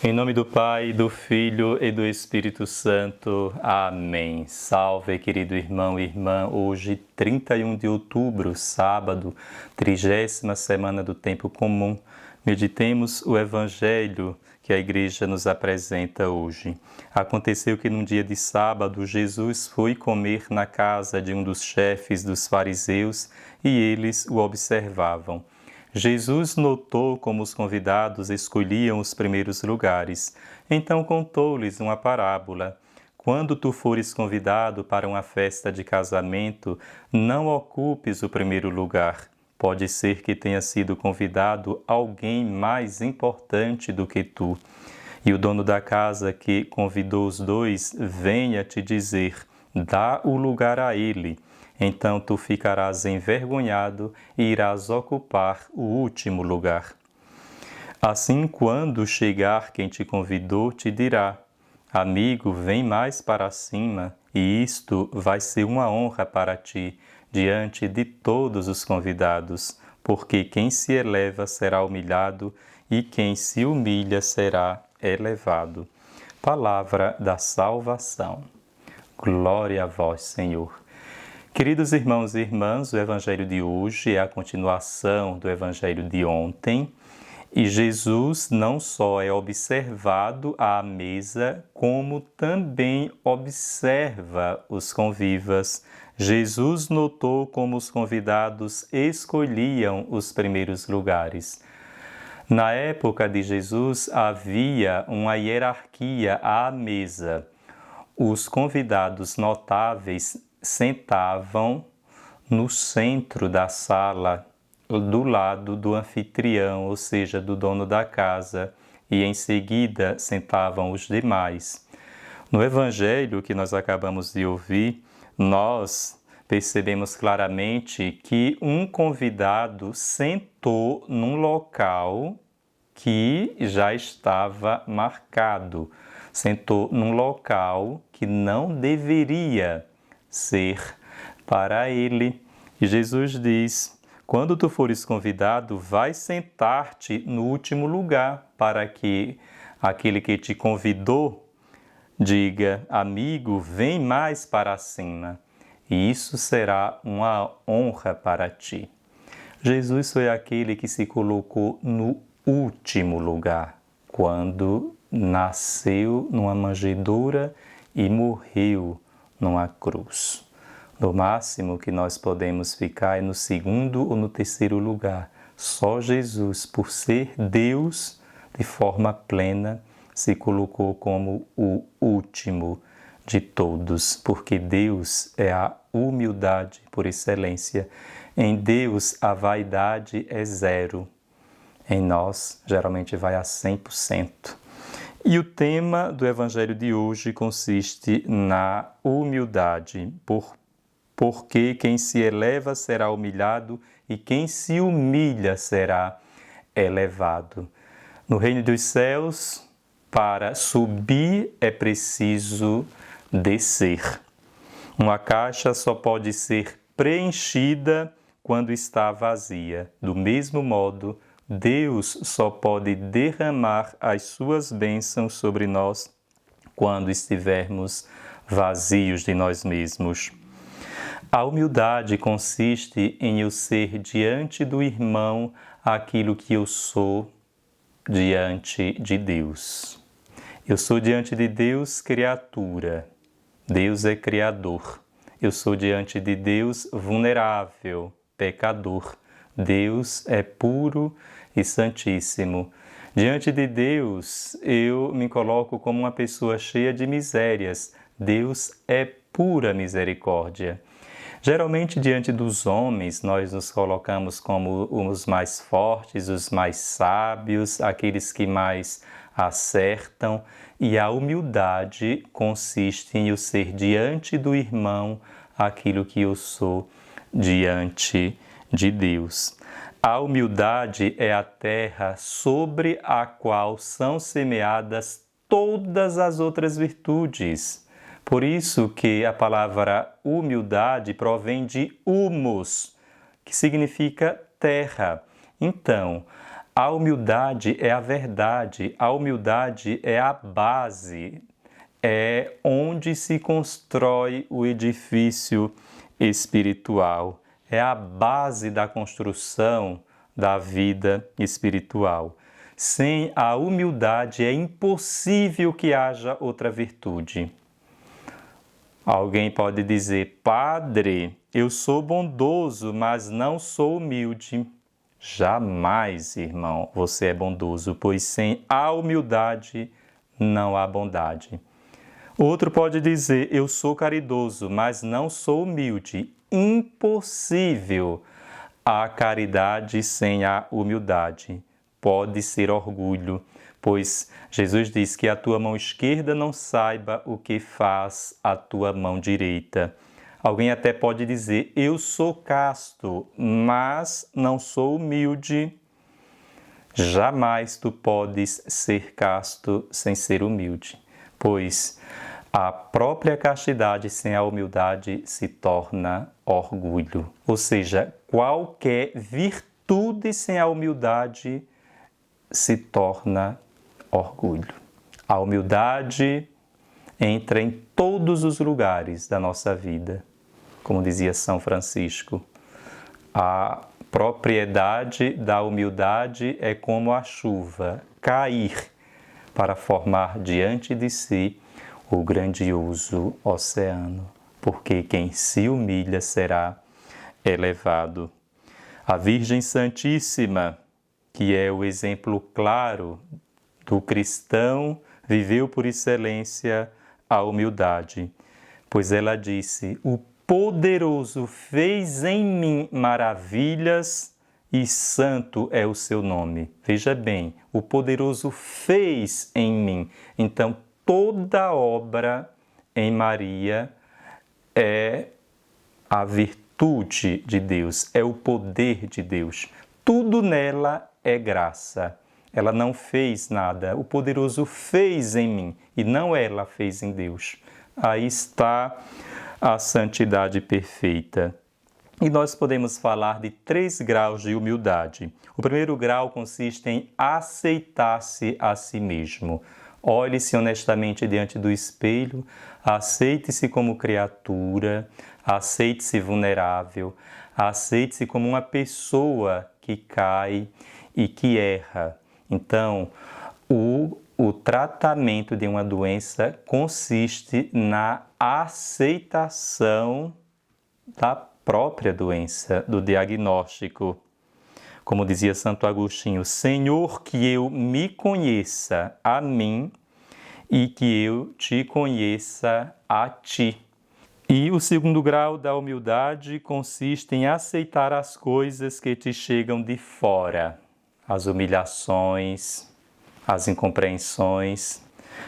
Em nome do Pai, do Filho e do Espírito Santo. Amém. Salve, querido irmão e irmã. Hoje, 31 de outubro, sábado, 30ª semana do Tempo Comum. Meditemos o Evangelho que a Igreja nos apresenta hoje. Aconteceu que num dia de sábado, Jesus foi comer na casa de um dos chefes dos fariseus e eles o observavam. Jesus notou como os convidados escolhiam os primeiros lugares. Então contou-lhes uma parábola. Quando tu fores convidado para uma festa de casamento, não ocupes o primeiro lugar. Pode ser que tenha sido convidado alguém mais importante do que tu. E o dono da casa que convidou os dois venha te dizer: dá o lugar a ele. Então tu ficarás envergonhado e irás ocupar o último lugar. Assim, quando chegar quem te convidou, te dirá: amigo, vem mais para cima, e isto vai ser uma honra para ti, diante de todos os convidados, porque quem se eleva será humilhado, e quem se humilha será elevado. Palavra da salvação. Glória a vós, Senhor. Queridos irmãos e irmãs, o Evangelho de hoje é a continuação do Evangelho de ontem, e Jesus não só é observado à mesa, como também observa os convivas. Jesus notou como os convidados escolhiam os primeiros lugares. Na época de Jesus havia uma hierarquia à mesa. Os convidados notáveis sentavam no centro da sala, do lado do anfitrião, ou seja, do dono da casa, e em seguida sentavam os demais. No Evangelho que nós acabamos de ouvir, nós percebemos claramente que um convidado sentou num local que já estava marcado, sentou num local que não deveria ser para ele. E Jesus diz: quando tu fores convidado, vai sentar-te no último lugar, para que aquele que te convidou diga: amigo, vem mais para cima, e isso será uma honra para ti. Jesus foi aquele que se colocou no último lugar, quando nasceu numa manjedoura e morreu numa cruz. No máximo que nós podemos ficar é no segundo ou no terceiro lugar. Só Jesus, por ser Deus de forma plena, se colocou como o último de todos, porque Deus é a humildade por excelência. Em Deus a vaidade é zero. Em nós, geralmente vai a 100%. E o tema do Evangelho de hoje consiste na humildade, porque quem se eleva será humilhado e quem se humilha será elevado. No reino dos céus, para subir é preciso descer. Uma caixa só pode ser preenchida quando está vazia. Do mesmo modo, Deus só pode derramar as suas bênçãos sobre nós quando estivermos vazios de nós mesmos. A humildade consiste em eu ser diante do irmão aquilo que eu sou diante de Deus. Eu sou diante de Deus criatura. Deus é criador. Eu sou diante de Deus vulnerável, pecador. Deus é puro e santíssimo. Diante de Deus, eu me coloco como uma pessoa cheia de misérias. Deus é pura misericórdia. Geralmente, diante dos homens, nós nos colocamos como os mais fortes, os mais sábios, aqueles que mais acertam. E a humildade consiste em eu ser diante do irmão aquilo que eu sou diante de Deus. A humildade é a terra sobre a qual são semeadas todas as outras virtudes. Por isso que a palavra humildade provém de humus, que significa terra. Então, A humildade é a verdade, a humildade é a base, é onde se constrói o edifício espiritual, é a base da construção da vida espiritual. Sem a humildade é impossível que haja outra virtude. Alguém pode dizer: Padre, eu sou bondoso, mas não sou humilde. Jamais, irmão, você é bondoso, pois sem a humildade não há bondade. Outro pode dizer: eu sou caridoso, mas não sou humilde. Impossível. A caridade sem a humildade pode ser orgulho, pois Jesus diz que a tua mão esquerda não saiba o que faz a tua mão direita. Alguém até pode dizer: eu sou casto, mas não sou humilde. Jamais tu podes ser casto sem ser humilde, pois a própria castidade sem a humildade se torna orgulho. Ou seja, qualquer virtude sem a humildade se torna orgulho. A humildade entra em todos os lugares da nossa vida. Como dizia São Francisco, a propriedade da humildade é como a chuva cair para formar diante de si o grandioso oceano, porque quem se humilha será elevado. A Virgem Santíssima, que é o exemplo claro do cristão, viveu por excelência a humildade, pois ela disse: o poderoso fez em mim maravilhas e santo é o seu nome. Veja bem, o poderoso fez em mim. Então, toda obra em Maria é a virtude de Deus, é o poder de Deus. Tudo nela é graça. Ela não fez nada, o poderoso fez em mim e não ela fez em Deus. Aí está a santidade perfeita. E nós podemos falar de 3 graus de humildade. O primeiro grau consiste em aceitar-se a si mesmo. Olhe-se honestamente diante do espelho, aceite-se como criatura, aceite-se vulnerável, aceite-se como uma pessoa que cai e que erra. Então, o tratamento de uma doença consiste na aceitação da própria doença, do diagnóstico. Como dizia Santo Agostinho: Senhor, que eu me conheça a mim e que eu te conheça a ti. E o segundo grau da humildade consiste em aceitar as coisas que te chegam de fora, as humilhações, as incompreensões.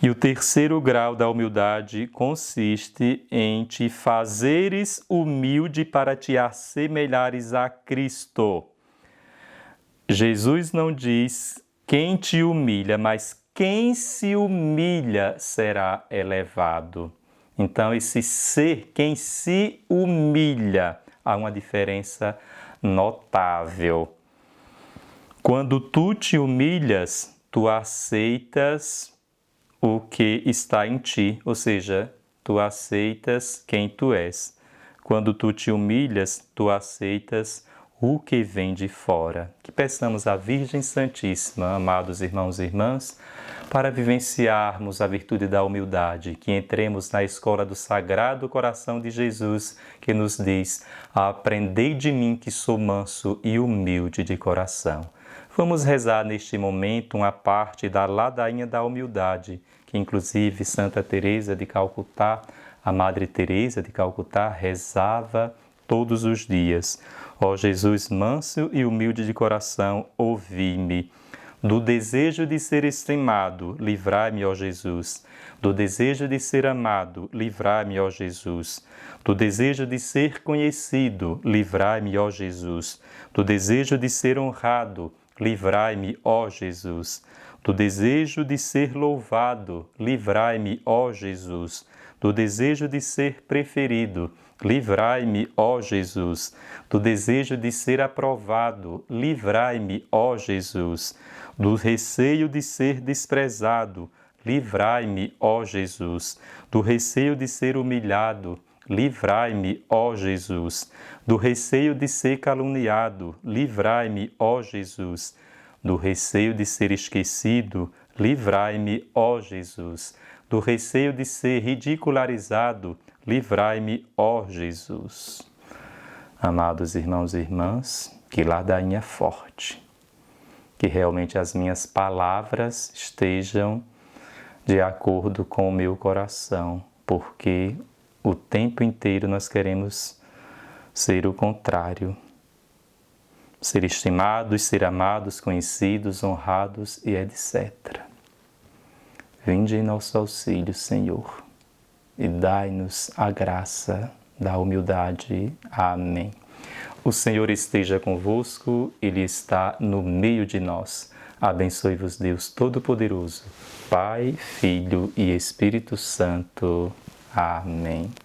E o terceiro grau da humildade consiste em te fazeres humilde para te assemelhares a Cristo. Jesus não diz quem te humilha, mas quem se humilha será elevado. Então, esse ser, quem se humilha, há uma diferença notável. Quando tu te humilhas, tu aceitas o que está em ti, ou seja, tu aceitas quem tu és. Quando tu te humilhas, tu aceitas o que vem de fora. Que peçamos à Virgem Santíssima, amados irmãos e irmãs, para vivenciarmos a virtude da humildade, que entremos na escola do Sagrado Coração de Jesus, que nos diz: aprendei de mim que sou manso e humilde de coração. Vamos rezar neste momento uma parte da ladainha da humildade, que inclusive Santa Teresa de Calcutá, a Madre Teresa de Calcutá, rezava todos os dias. Ó Jesus manso e humilde de coração, ouvi-me. Do desejo de ser estimado, livrai-me, ó Jesus. Do desejo de ser amado, livrai-me, ó Jesus. Do desejo de ser conhecido, livrai-me, ó Jesus. Do desejo de ser honrado, livrai-me, ó Jesus. Do desejo de ser louvado, livrai-me, ó Jesus. Do desejo de ser preferido, Livrai-me, ó Jesus, do desejo de ser aprovado. Livrai-me, ó Jesus, do receio de ser desprezado. Livrai-me, ó Jesus, do receio de ser humilhado. Livrai-me, ó Jesus, do receio de ser caluniado. Livrai-me, ó Jesus, do receio de ser esquecido. Livrai-me, ó Jesus, do receio de ser ridicularizado. Livrai-me, ó Jesus. Amados irmãos e irmãs, que ladainha forte. Que realmente as minhas palavras estejam de acordo com o meu coração, porque o tempo inteiro nós queremos ser o contrário. Ser estimados, ser amados, conhecidos, honrados e etc. Vinde em nosso auxílio, Senhor, e dai-nos a graça da humildade. Amém. O Senhor esteja convosco, Ele está no meio de nós. Abençoe-vos Deus Todo-Poderoso, Pai, Filho e Espírito Santo. Amém.